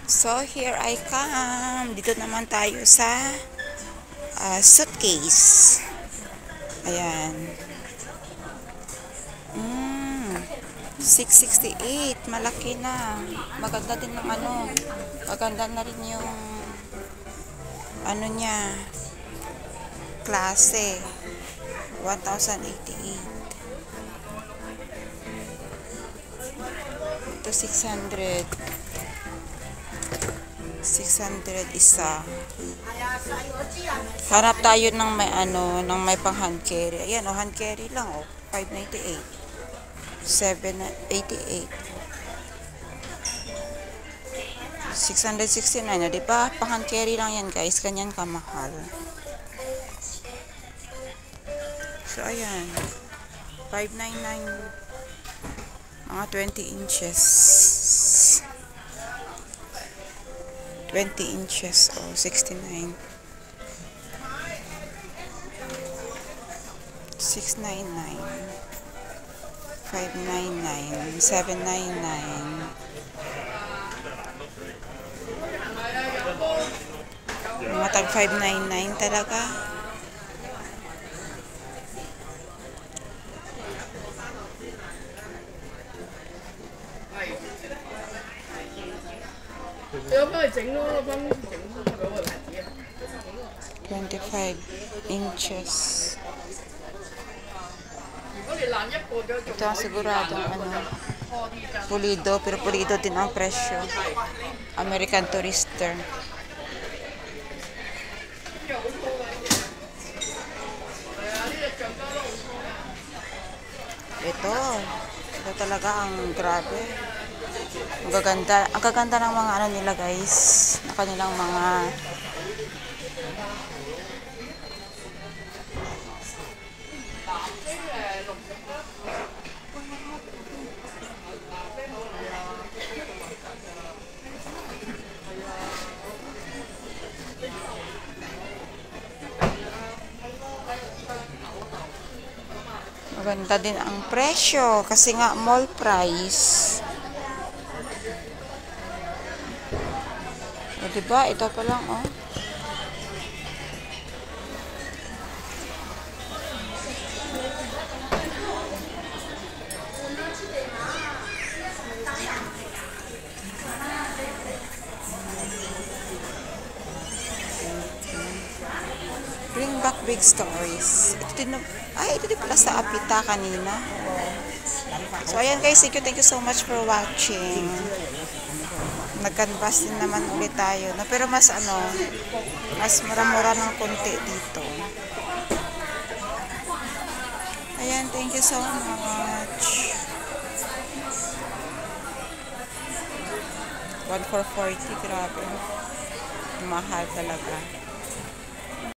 So, here I come. Dito naman tayo sa suitcase. Ayan. 668. Malaki na. Maganda din ng ano. Maganda na rin yung ano niya. Klase. 1,088. Ito 600 isa. Hanap tayo ng may ano, ng may pang hand carry. Ayan, hand carry lang 598. 788. 669 di ba? Pang hand carry lang yan, guys. Ganyan kamahal. So ayan. 599. Mga 20 inches. 20 inches o 69. 699. 599. 799. Mga tag 599 talaga. Yo 25 inches. Ito ang siguradong ano, pulido, pero pulido din ang presyo. American Tourister. Ito talaga ang grabe. Ang gaganda ng mga ano nila, guys, na kanilang mga maganda din ang presyo kasi nga mall price. O, diba? Ito pa lang, oh. Bring back big stories. Ito din, ito din pala sa Apita kanina. So, ayan guys. Thank you so much for watching. Nag-canvas din naman ulit tayo. No? Pero mas mas mura-mura ng konti dito. Ayan, thank you so much. 1,440, grabe. Mahal talaga.